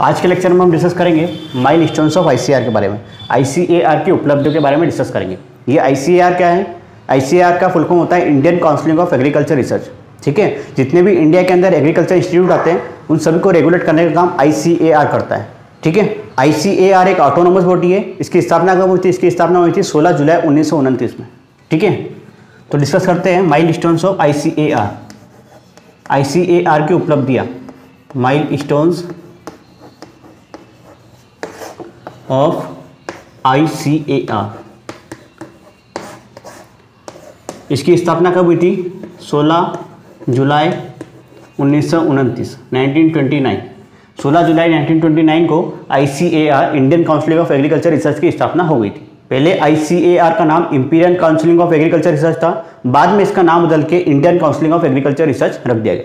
आज के लेक्चर में हम डिस्कस करेंगे माइलस्टोन्स ऑफ आईसीएआर के बारे में, आईसीएआर की उपलब्धियों के बारे में डिस्कस करेंगे। ये आईसीएआर क्या है? आईसीएआर का फुल फॉर्म होता है Indian council of agriculture research. ठीक है, जितने भी इंडिया के अंदर एग्रीकल्चर इंस्टीट्यूट आते हैं उन सभी को रेगुलेट करने का काम आईसीएआर करता है। ठीक है, आईसीएआर एक ऑटोनोमस बॉडी है। इसकी स्थापना कब हुई थी? इसकी स्थापना हुई थी 16 जुलाई 1929 में। ठीक है, तो डिस्कस करते हैं माइलस्टोन्स ऑफ आईसीएआर। आईसीएआर की उपलब्धियां, माइलस्टोन्स ऑफ आईसीएआर। इसकी स्थापना कब हुई थी? 16 जुलाई 1929, 1929। 16 जुलाई 1929 को ICAR Indian council of agriculture research की स्थापना हो गई थी। पहले आईसीएआर का नाम imperial council of agriculture research था, बाद में इसका नाम बदल के Indian council of agriculture research रख दिया गया।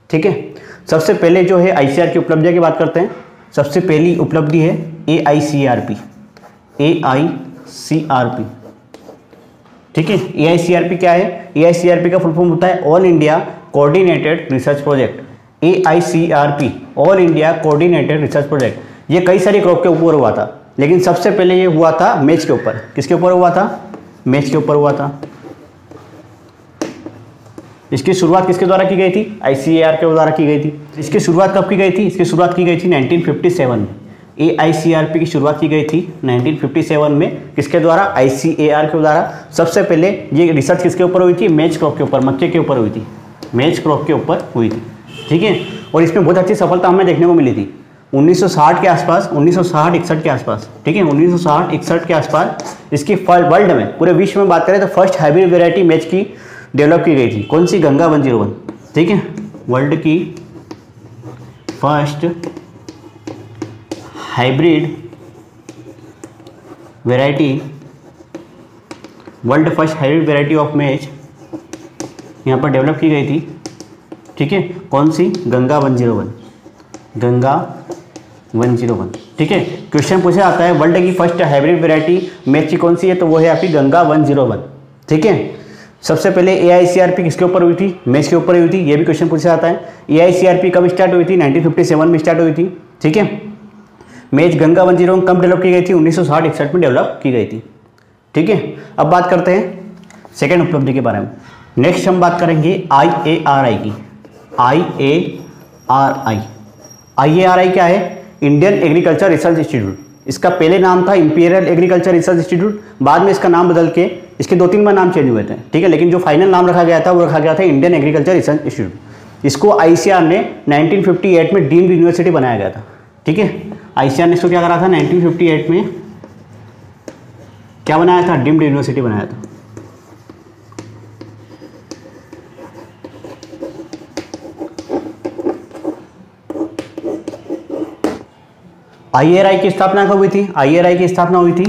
ठीक है, सबसे पहले जो है आईसीएआर की उपलब्धियों की बात करते हैं। सबसे पहली उपलब्धि है एआईसीआरपी। एआईसीआरपी, ठीक है, एआईसीआरपी क्या है? एआईसीआरपी का फुल फॉर्म होता है all India coordinated research project. AICRP all India coordinated research project. ये कई सारी क्रॉप के ऊपर हुआ था, लेकिन सबसे पहले ये हुआ था मेज के ऊपर। किसके ऊपर हुआ था? मेज के ऊपर हुआ था। इसकी शुरुआत किसके द्वारा की गई थी? आईसीएआर के द्वारा की गई थी। इसकी शुरुआत कब की गई थी? इसकी शुरुआत की गई थी 1957 में। एआईसीआरपी की शुरुआत की गई थी 1957 में। किसके द्वारा? आईसीएआर के द्वारा। सबसे पहले ये रिसर्च किसके ऊपर हुई थी? मेज क्रॉप के ऊपर, मक्के के ऊपर हुई थी। मेज क्रॉप के ऊपर हुई थी। ठीक है, और इसमें बहुत अच्छी सफलता हमें देखने को मिली थी 1960 के आसपास, 1960-61 के आसपास। ठीक है, 1960-61 के आसपास इसकी वर्ल्ड में, पूरे विश्व में बात करें तो फर्स्ट हाइब्रिड वेराइटी मेज की डेवलप की गई थी। कौन सी? गंगा 101। ठीक है, वर्ल्ड की first hybrid variety, world first hybrid variety of मेज यहाँ पर डेवलप की गई थी। ठीक है, कौन सी? गंगा 101। गंगा 101। ठीक है, क्वेश्चन पूछा जाता है वर्ल्ड की फर्स्ट हाइब्रिड वेराइटी मेज की कौन सी है, तो वो है आपकी गंगा 101। ठीक है, सबसे पहले एआईसीआरपी किसके ऊपर हुई थी? मेज के ऊपर हुई थी। ये भी क्वेश्चन पूछा जाता है। एआईसीआरपी कब स्टार्ट हुई थी? 1957 में स्टार्ट हुई थी। ठीक है, मेज गंगा 101 कब डेवलप की गई थी? 1960-61 में डेवलप की गई थी। ठीक है, अब बात करते हैं सेकेंड उपलब्धि के बारे में। नेक्स्ट हम बात करेंगे आईएआरआई की। आईएआरआई। आईएआरआई क्या है? Indian agriculture research institute. इसका पहले नाम था इंपीरियल एग्रीकल्चर रिसर्च इंस्टीट्यूट, बाद में इसका नाम बदल के इसके 2-3 बार नाम चेंज हुए थे। ठीक है, लेकिन जो फाइनल नाम रखा गया था वो रखा गया था इंडियन एग्रीकल्चर रिसर्च इंस्टीट्यूट। इसको आईसीएआर ने 1958 में डीम्ड यूनिवर्सिटी बनाया गया था। ठीक है, आईसीएआर ने इसको क्या करा था? 1958 में क्या बनाया था? डीम्ड यूनिवर्सिटी बनाया था। आईएआरआई की स्थापना कब हुई थी? आईएआरआई की स्थापना हुई थी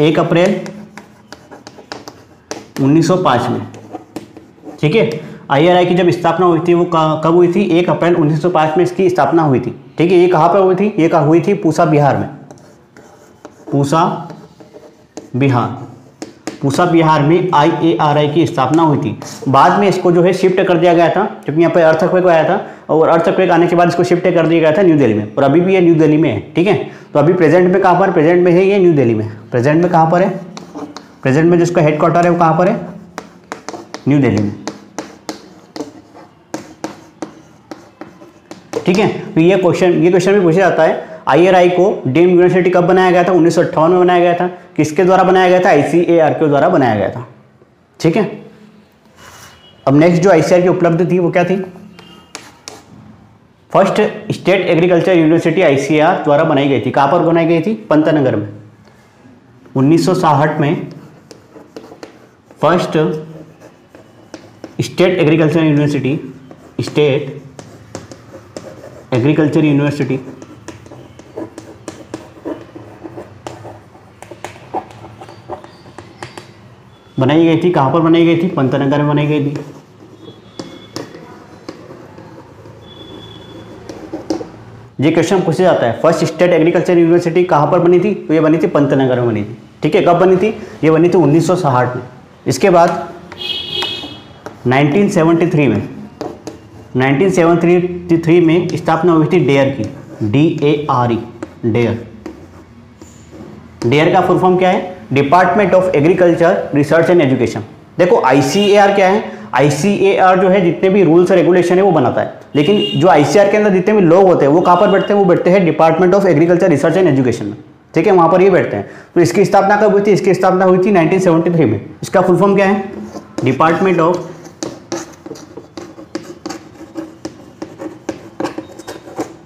1 अप्रैल 1905 में। ठीक है, आईएआरआई की जब स्थापना हुई थी वो कब हुई थी? 1 अप्रैल 1905 में इसकी स्थापना हुई थी। ठीक है, ये कहाँ पर हुई थी? ये कहाँ हुई थी? पूसा, बिहार में। पूसा, बिहार। पूसा, बिहार में आईएआरआई की स्थापना हुई थी। बाद में इसको जो है शिफ्ट कर दिया गया था, क्योंकि यहाँ पर अर्थक्वेक आया था, और अर्थक्वेक आने के बाद इसको शिफ्ट कर दिया गया था न्यू दिल्ली में, और अभी भी ये न्यू दिल्ली में है। ठीक है, तो अभी प्रेजेंट में कहाँ पर? प्रेजेंट में है ये न्यू दिल्ली में। प्रेजेंट में कहाँ पर है? प्रेजेंट में जिसका हेडक्वार्टर है वो कहाँ पर है? न्यू दिल्ली में। ठीक है, तो ये क्वेश्चन भी पूछा जाता है आईएआरआई को डीम्ड यूनिवर्सिटी कब बनाया गया था? 1958 में बनाया गया था। किसके द्वारा बनाया गया था? आईसीएआर के द्वारा बनाया गया था। ठीक है, अब नेक्स्ट जो आईसीएआर की उपलब्धि थी वो क्या थी? First state agriculture university ICAR द्वारा बनाई गई थी। कहाँ पर बनाई गई थी? पंतनगर में। 1960 में first state agriculture university, state agriculture university बनाई गई थी। कहाँ पर बनाई गई थी? पंतनगर में बनाई गई थी। ये क्वेश्चन पूछा जाता है फर्स्ट स्टेट एग्रीकल्चर यूनिवर्सिटी कहाँ पर बनी थी? तो ये बनी थी पंतनगर में बनी थी। ठीक है, कब बनी थी? ये बनी थी 1960 में। इसके बाद 1973 में 1973 में स्थापना हुई थी डेयर की। DARE, DARE. डेयर का फुल फॉर्म क्या है? Department of agriculture research and education. देखो ICAR क्या है? ICAR जो है जितने भी रूल्स और रेगुलेशन है वो बनाता है, लेकिन जो ICAR के अंदर जितने भी लोग होते हैं वो कहाँ पर बैठते हैं? वो बैठते हैं department of agriculture research and education में, ठीक है, वहाँ पर ये बैठते हैं। तो इसकी स्थापना कब हुई थी? इसकी स्थापना हुई थी 1973 में। इसका फुल फॉर्म क्या है? Department of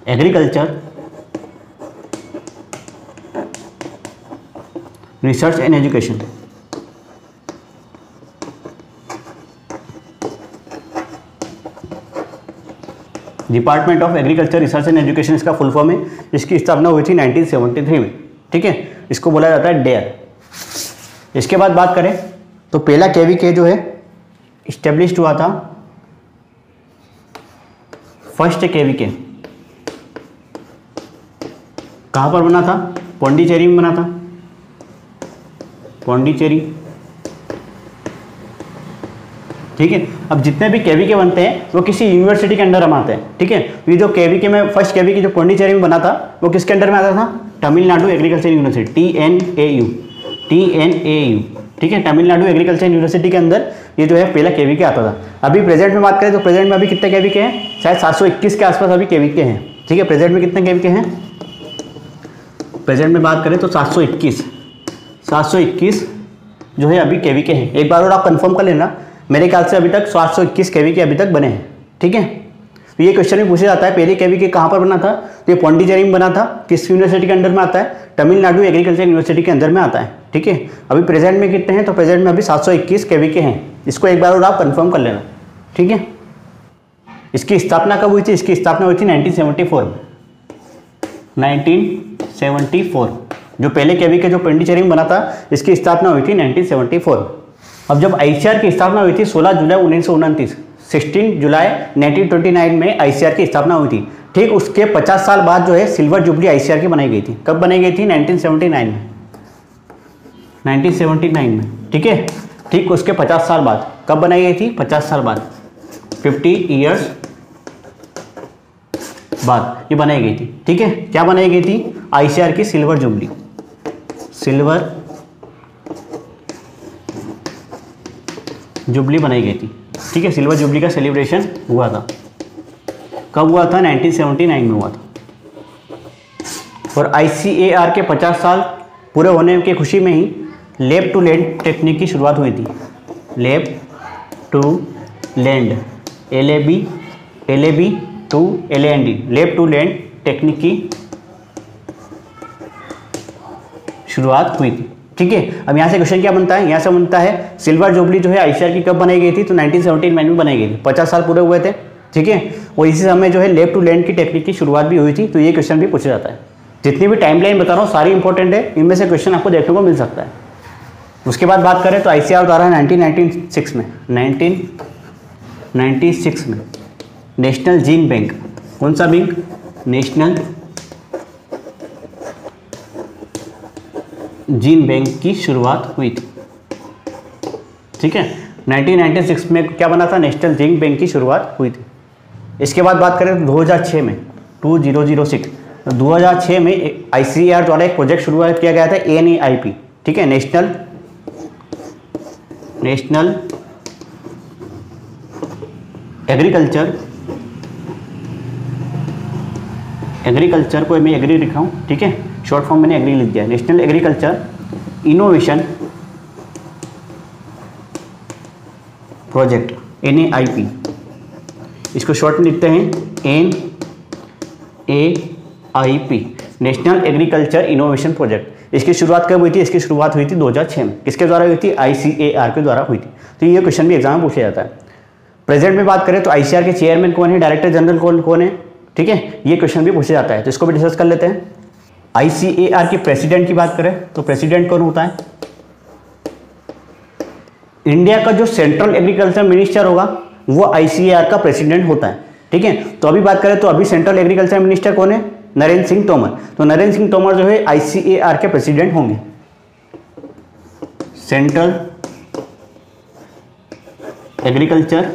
agriculture research and education. Department of agriculture research and education इसका फुल फॉर्म है। इसकी स्थापना हुई थी 1973 में, ठीक है। इसको बोला जाता है डेयर। इसके बाद बात करें तो पहला KVK जो है इस्टेब्लिश्ड हुआ था, फर्स्ट KVK कहाँ पर बना था? पौंडीचेरी में बना था, पौंडीचेरी, ठीक है। अब जितने भी KVK बनते हैं वो किसी यूनिवर्सिटी के अंडर में आते हैं, ठीक है। ये जो KVK में फर्स्ट KVK जो पौंडीचेरी में बना था वो किसके अंडर में आता था? तमिलनाडु एग्रीकल्चर यूनिवर्सिटी, TNAU, ठीक है। तमिलनाडु एग्रीकल्चर यूनिवर्सिटी के अंदर ये जो है पहला KVK आता था। अभी प्रेजेंट में बात करें तो प्रेजेंट में अभी कितने KVK हैं? शायद 721 के आसपास अभी KVK हैं, ठीक है। प्रेजेंट में कितने KVK हैं? प्रेजेंट में बात करें तो 721 जो है अभी KVK हैं। एक बार और आप कंफर्म कर लेना, मेरे ख्याल से अभी तक 721 KVK अभी तक बने हैं, ठीक है। तो ये क्वेश्चन भी पूछा जाता है पहले KVK कहाँ पर बना था? तो ये पौंडीचेरी में बना था। किस यूनिवर्सिटी के अंडर में आता है? तमिलनाडु एग्रीकल्चर यूनिवर्सिटी के अंदर में आता है, ठीक है। अभी प्रेजेंट में कितने हैं? तो प्रेजेंट में अभी 721 KVK हैं। इसको एक बार और आप कंफर्म कर लेना, ठीक है। इसकी स्थापना कब हुई थी? इसकी स्थापना हुई थी 1974 में, 1974। जो पहले KVK जो पौंडीचेरी में बना था इसकी स्थापना हुई थी 1974। अब जब ICAR की स्थापना हुई थी 16 जुलाई 1929, 16 जुलाई 1929 में ICAR की स्थापना हुई थी। ठीक उसके 50 साल बाद जो है सिल्वर जुबली ICAR की बनाई गई थी। कब बनाई गई थी? 1979 में, 1979 में, ठीक है। ठीक उसके 50 साल बाद कब बनाई गई थी? 50 साल बाद, 50 ईयर्स बाद ये बनाई गई थी, ठीक है। क्या बनाई गई थी? ICAR की सिल्वर जुबली, सिल्वर जुबली बनाई गई थी, ठीक है। सिल्वर जुबली का सेलिब्रेशन हुआ था। कब हुआ था? 1979 में हुआ था। और ICAR के 50 साल पूरे होने की खुशी में ही लैब टू लैंड टेक्निक की शुरुआत हुई थी। Lab to land, LAB to LAND, lab to land technique की शुरुआत हुई थी, ठीक है। अब यहाँ से क्वेश्चन क्या बनता है? यहाँ से बनता है सिल्वर जुबली जो है ICAR की कब बनाई गई थी? तो 1979 में बनाई गई थी। 50 साल पूरे हुए थे, ठीक है। और इसी समय जो है लैब टू लैंड की टेक्निक की शुरुआत भी हुई थी। तो ये क्वेश्चन भी पूछा जाता है। जितनी भी टाइमलाइन बता रहा हूँ सारी इंपॉर्टेंट है, इनमें से क्वेश्चन आपको देखने को मिल सकता है। उसके बाद बात करें तो ICAR द्वारा 1996 में नेशनल जीन बैंक, कौन सा बैंक? नेशनल जीन बैंक की शुरुआत हुई थी, ठीक है। 1996 में क्या बना था? नेशनल जीन बैंक की शुरुआत हुई थी। इसके बाद बात करें तो 2006 में 2006 में ICAR द्वारा एक प्रोजेक्ट शुरुआत किया गया था, NAIP, ठीक है। नेशनल एग्रीकल्चर को मैं एग्री लिखा हूँ, ठीक है। शॉर्ट फॉर्म मैंने एग्री लिख दिया। National agriculture innovation project, NAIP, इसको शॉर्ट में लिखते हैं NAIP, national agriculture innovation project. इसकी शुरुआत कब हुई थी? इसकी शुरुआत हुई थी 2006 में। किसके द्वारा हुई थी? ICAR के द्वारा हुई थी। तो ये क्वेश्चन भी एग्जाम में पूछा जाता है। प्रेजेंट में बात करें तो ICAR के चेयरमैन कौन है? डायरेक्टर जनरल कौन है? ठीक है, ये क्वेश्चन भी पूछा जाता है। तो इसको भी डिस्कस कर लेते हैं। ICAR के प्रेसिडेंट की बात करें तो प्रेसिडेंट कौन होता है? इंडिया का जो सेंट्रल एग्रीकल्चर मिनिस्टर होगा वो ICAR का प्रेसिडेंट होता है, ठीक है। तो अभी बात करें तो अभी सेंट्रल एग्रीकल्चर मिनिस्टर कौन है? नरेंद्र सिंह तोमर। तो नरेंद्र सिंह तोमर जो है ICAR के प्रेसिडेंट होंगे, सेंट्रल एग्रीकल्चर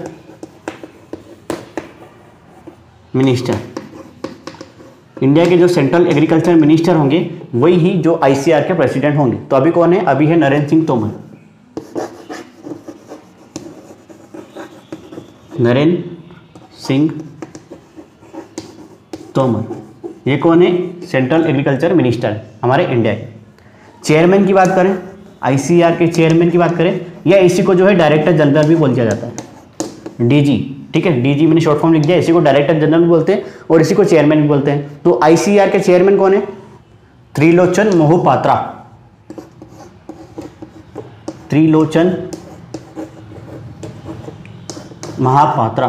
मिनिस्टर, इंडिया के जो सेंट्रल एग्रीकल्चर मिनिस्टर होंगे वही ही जो आईसीआर के प्रेसिडेंट होंगे। तो अभी कौन है? अभी है नरेंद्र सिंह तोमर। नरेंद्र सिंह तोमर, ये कौन है? सेंट्रल एग्रीकल्चर मिनिस्टर हमारे इंडिया के। चेयरमैन की बात करें, आईसीआर के चेयरमैन की बात करें, या इसी को जो है डायरेक्टर जनरल भी बोल दिया जाता है, डीजी। ठीक है, डीजी मैंने शॉर्ट फॉर्म लिख दिया। इसी को डायरेक्टर जनरल भी बोलते हैं और इसी को चेयरमैन भी बोलते हैं। तो आईसीआर के चेयरमैन कौन है? त्रिलोचन मोहपात्रा। त्रिलोचन महापात्रा।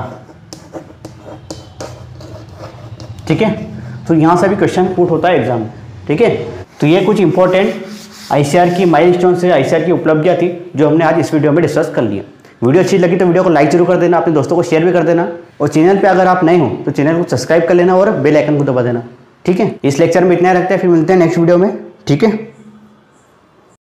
ठीक है, तो यहां से भी क्वेश्चन पुट होता है एग्जाम में। ठीक है, तो ये कुछ इंपॉर्टेंट आईसीआर की माइलस्टोन से आईसीआर की उपलब्धियां थी जो हमने आज इस वीडियो में डिस्कस कर लिया। वीडियो अच्छी लगी तो वीडियो को लाइक जरूर कर देना, अपने दोस्तों को शेयर भी कर देना, और चैनल पे अगर आप नए हो तो चैनल को सब्सक्राइब कर लेना और बेल आइकन को दबा देना। ठीक है, इस लेक्चर में इतना रखते हैं, फिर मिलते हैं नेक्स्ट वीडियो में। ठीक है।